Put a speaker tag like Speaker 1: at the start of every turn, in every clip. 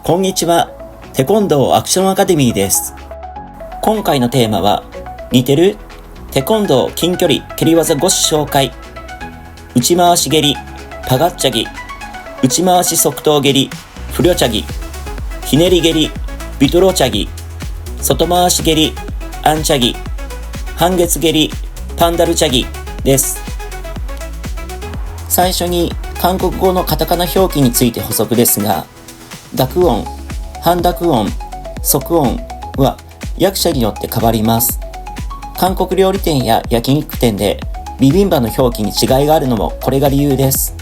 Speaker 1: こんにちは。テコンドーアクションアカデミーです。今回のテーマは、似てるテコンドー近距離蹴り技5種紹介。内回し蹴り、パガッチャギ、内回し側頭蹴り、フリョチャギ、ひねり蹴り、ビトロチャギ、外回し蹴り、アンチャギ、半月蹴り、パンダルチャギです。最初に韓国語のカタカナ表記について補足ですが、濁音、半濁音、側音は訳者によって変わります。韓国料理店や焼肉店でビビンバの表記に違いがあるのもこれが理由です。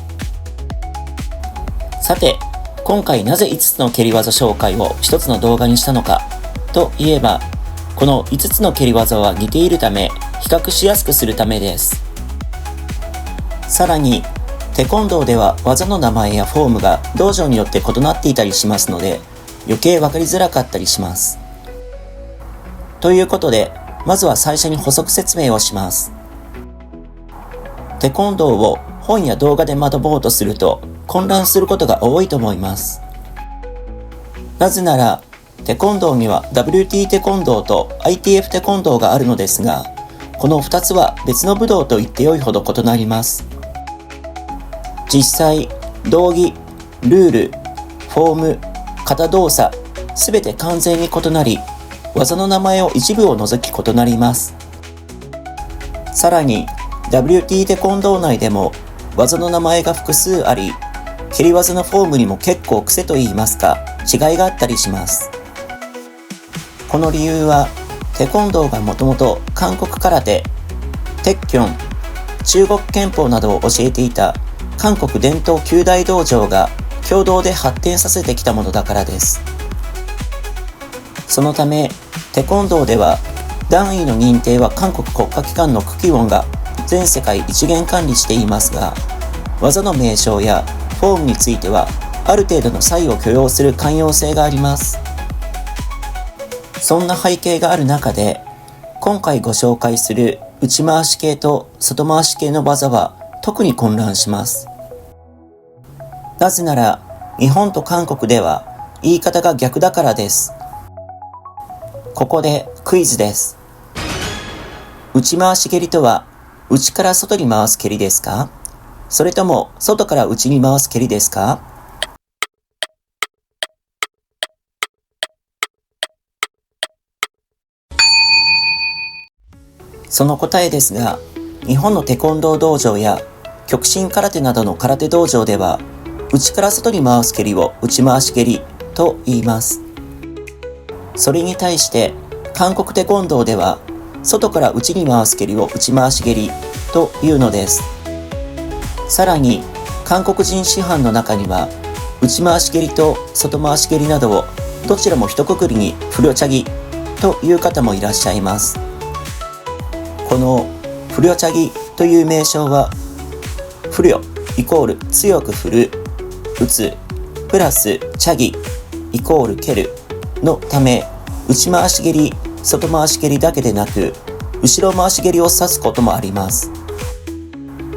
Speaker 1: さて、今回なぜ5つの蹴り技紹介を1つの動画にしたのかといえば、この5つの蹴り技は似ているため、比較しやすくするためです。さらに、テコンドーでは技の名前やフォームが道場によって異なっていたりしますので、余計わかりづらかったりします。ということで、まずは最初に補足説明をします。テコンドーを本や動画で学ぼうとすると混乱することが多いと思います。なぜなら、テコンドーには WT テコンドーと ITF テコンドーがあるのですが、この2つは別の武道と言ってよいほど異なります。実際、道義、ルール、フォーム、型動作、すべて完全に異なり、技の名前を一部を除き異なります。さらに、WT テコンドー内でも技の名前が複数あり、蹴り技のフォームにも結構癖といいますか、違いがあったりします。この理由は、テコンドーがもともと韓国空手、テッキョン、中国拳法などを教えていた韓国伝統九大道場が共同で発展させてきたものだからです。そのため、テコンドーでは段位の認定は韓国国家機関のクキウォンが全世界一元管理していますが、技の名称やフォームについてはある程度の差異を許容する寛容性があります。そんな背景がある中で、今回ご紹介する内回し系と外回し系の技は特に混乱します。なぜなら、日本と韓国では言い方が逆だからです。ここでクイズです。内回し蹴りとは、内から外に回す蹴りですか？それとも外から内に回す蹴りですか？その答えですが、日本のテコンドー道場や極真空手などの空手道場では、内から外に回す蹴りを内回し蹴りと言います。それに対して、韓国テコンドーでは、外から内に回す蹴りを内回し蹴りというのです。さらに、韓国人師範の中には、内回し蹴りと外回し蹴りなどをどちらも一括りにフリョチャギという方もいらっしゃいます。このフリョチャギという名称は、フリョイコール強く振る、打つ、プラスチャギイコール蹴るのため、内回し蹴り、外回し蹴りだけでなく、後ろ回し蹴りを指すこともあります。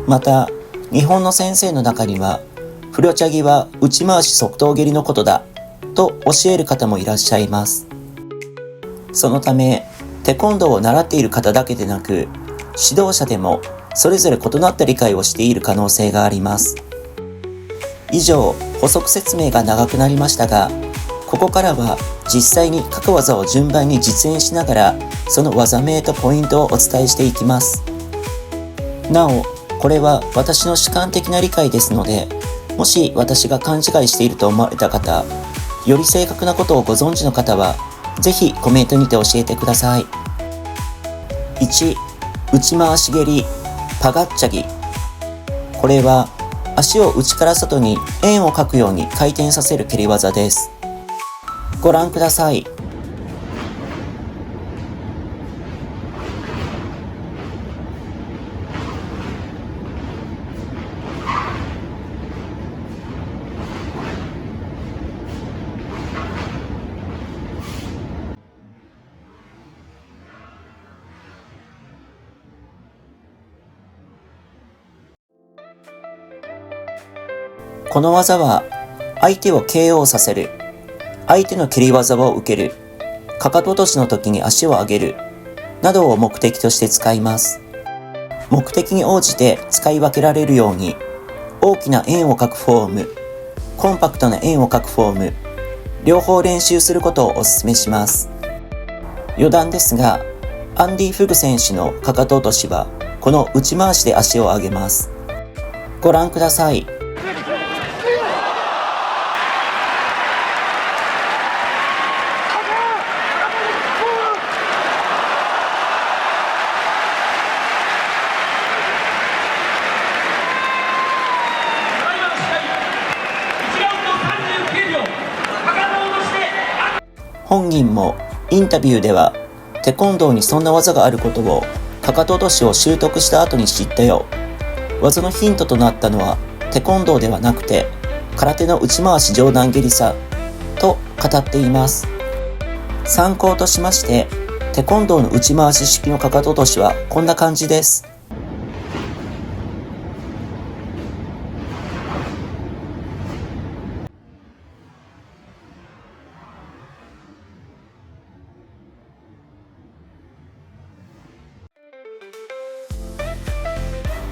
Speaker 1: また、日本の先生の中には、フリョチャギは内回し側頭蹴りのことだと教える方もいらっしゃいます。そのため、テコンドーを習っている方だけでなく、指導者でもそれぞれ異なった理解をしている可能性があります。以上、補足説明が長くなりましたが、ここからは実際に各技を順番に実演しながら、その技名とポイントをお伝えしていきます。なお、これは私の主観的な理解ですので、もし私が勘違いしていると思われた方、より正確なことをご存知の方は、ぜひコメントにて教えてください。1、内回し蹴り、パガッチャギ。これは足を内から外に円を描くように回転させる蹴り技です。ご覧ください。この技は相手を KO させる、相手の蹴り技を受ける、かかと落としの時に足を上げる、などを目的として使います。目的に応じて使い分けられるように、大きな円を描くフォーム、コンパクトな円を描くフォーム、両方練習することをお勧めします。余談ですが、アンディ・フグ選手のかかと落としは、この内回しで足を上げます。ご覧ください。本人もインタビューでは、テコンドーにそんな技があることをかかと落としを習得した後に知ったよ。技のヒントとなったのはテコンドーではなくて空手の内回し上段蹴りさと語っています。参考としまして、テコンドーの内回し式のかかと落としはこんな感じです。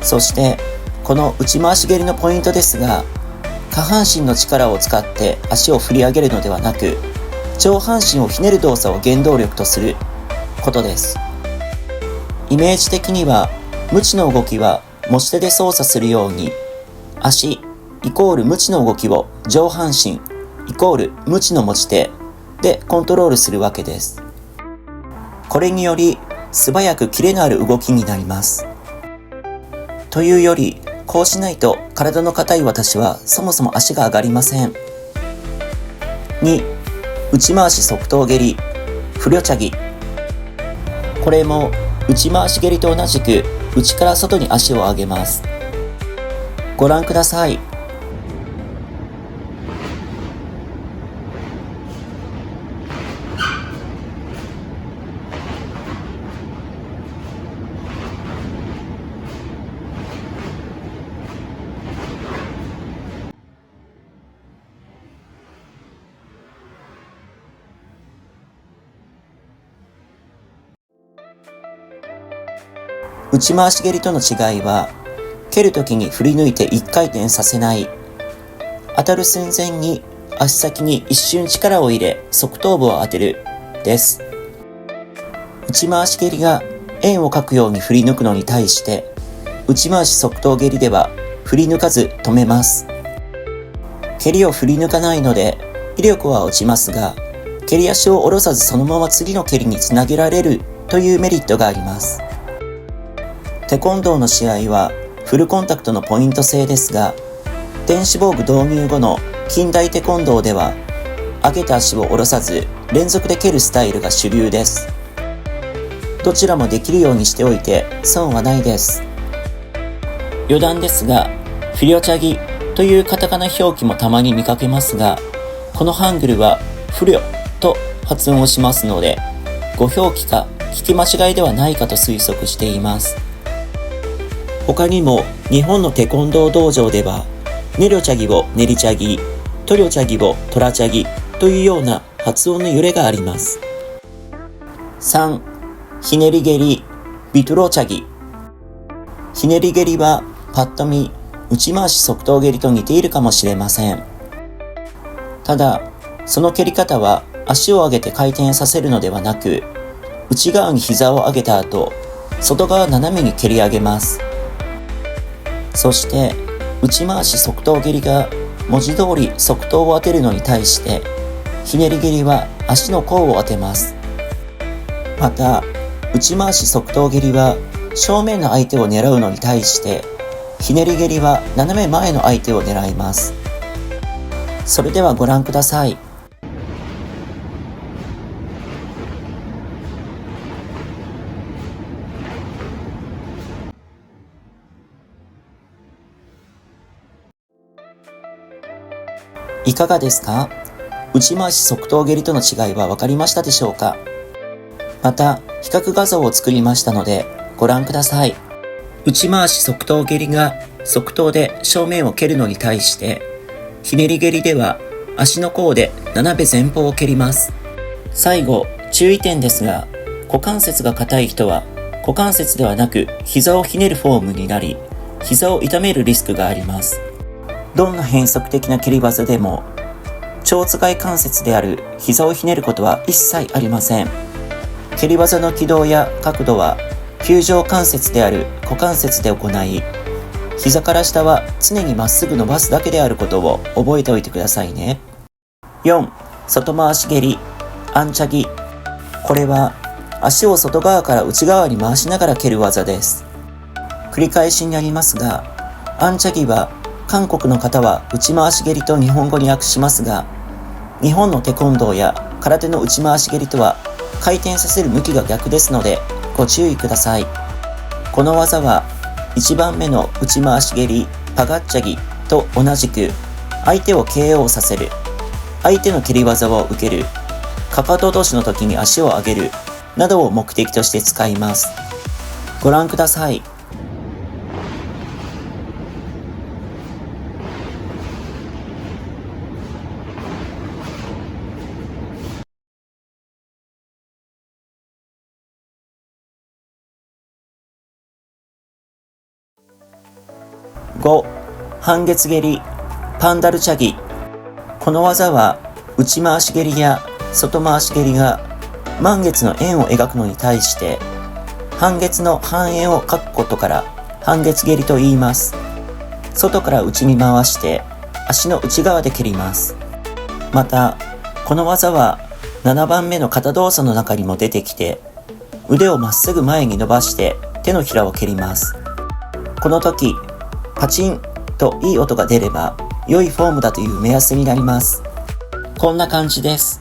Speaker 1: そしてこの内回し蹴りのポイントですが、下半身の力を使って足を振り上げるのではなく、上半身をひねる動作を原動力とすることです。イメージ的には、無知の動きは持ち手で操作するように、足イコール無知の動きを上半身イコール無知の持ち手でコントロールするわけです。これにより素早くキレのある動きになります。というより、こうしないと体の硬い私はそもそも足が上がりません。2、内回し側頭蹴り、フリョチャギ。これも内回し蹴りと同じく内から外に足を上げます。ご覧ください。内回し蹴りとの違いは、蹴るときに振り抜いて1回転させない。当たる寸前に足先に一瞬力を入れ側頭部を当てるです。内回し蹴りが円を描くように振り抜くのに対して、内回し側頭蹴りでは振り抜かず止めます。蹴りを振り抜かないので威力は落ちますが、蹴り足を下ろさずそのまま次の蹴りにつなげられるというメリットがあります。テコンドーの試合はフルコンタクトのポイント制ですが、電子防具導入後の近代テコンドーでは上げた足を下ろさず連続で蹴るスタイルが主流です。どちらもできるようにしておいて損はないです。余談ですが、フィリョチャギというカタカナ表記もたまに見かけますが、このハングルはフリョと発音をしますので、誤表記か聞き間違いではないかと推測しています。他にも日本のテコンドー道場では、ネリョチャギをネリチャギ、トリョチャギをトラチャギというような発音の揺れがあります。3、ひねり蹴り、ビトロチャギ。ひねり蹴りはパッと見、内回し側頭蹴りと似ているかもしれません。ただ、その蹴り方は足を上げて回転させるのではなく、内側に膝を上げた後、外側斜めに蹴り上げます。そして内回し側頭蹴りが文字通り側頭を当てるのに対して、ひねり蹴りは足の甲を当てます。また内回し側頭蹴りは正面の相手を狙うのに対して、ひねり蹴りは斜め前の相手を狙います。それではご覧ください。いかがですか？内回し側頭蹴りとの違いは分かりましたでしょうか？また、比較画像を作りましたのでご覧ください。内回し側頭蹴りが側頭で正面を蹴るのに対して、ひねり蹴りでは足の甲で斜め前方を蹴ります。最後、注意点ですが、股関節が硬い人は股関節ではなく膝をひねるフォームになり、膝を痛めるリスクがあります。どんな変則的な蹴り技でも、蝶番関節である膝をひねることは一切ありません。蹴り技の軌道や角度は球状関節である股関節で行い、膝から下は常にまっすぐ伸ばすだけであることを覚えておいてくださいね。4. 外回し蹴り、アンチャギ。これは足を外側から内側に回しながら蹴る技です。繰り返しになりますが、アンチャギは韓国の方は内回し蹴りと日本語に訳しますが、日本のテコンドーや空手の内回し蹴りとは回転させる向きが逆ですのでご注意ください。この技は1番目の内回し蹴り、パガッチャギと同じく相手を KO させる、相手の蹴り技を受ける、かかと落としの時に足を上げるなどを目的として使います。ご覧ください。5. 半月蹴り、パンダルチャギ。この技は内回し蹴りや外回し蹴りが満月の円を描くのに対して、半月の半円を描くことから半月蹴りと言います。外から内に回して足の内側で蹴ります。またこの技は7番目の肩動作の中にも出てきて、腕をまっすぐ前に伸ばして手のひらを蹴ります。この時パチンといい音が出れば良いフォームだという目安になります。こんな感じです。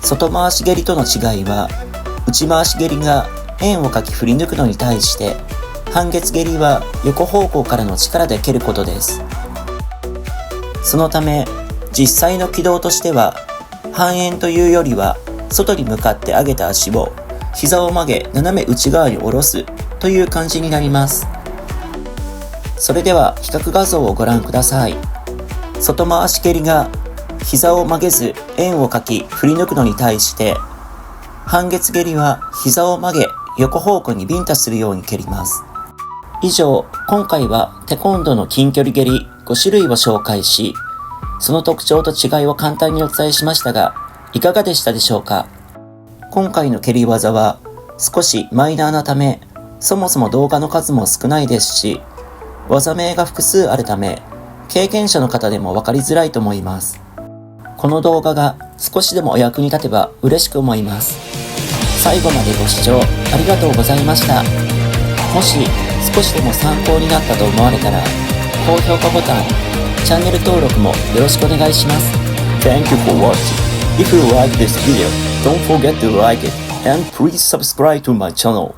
Speaker 1: 外回し蹴りとの違いは、内回し蹴りが円を描き振り抜くのに対して、半月蹴りは横方向からの力で蹴ることです。そのため、実際の軌道としては、半円というよりは、外に向かって上げた足を膝を曲げ斜め内側に下ろすという感じになります。それでは比較画像をご覧ください。外回し蹴りが膝を曲げず円を描き振り抜くのに対して、半月蹴りは膝を曲げ横方向にビンタするように蹴ります。以上、今回はテコンドーの近距離蹴り5種類を紹介し、その特徴と違いを簡単にお伝えしましたが、いかがでしたでしょうか。今回の蹴り技は少しマイナーなため、そもそも動画の数も少ないですし、技名が複数あるため、経験者の方でも分かりづらいと思います。この動画が少しでもお役に立てば嬉しく思います。最後までご視聴ありがとうございました。もし少しでも参考になったと思われたら、高評価ボタン、チャンネル登録もよろしくお願いします。Thank you for watching. If you like this video, don't forget to like it and please subscribe to my channel.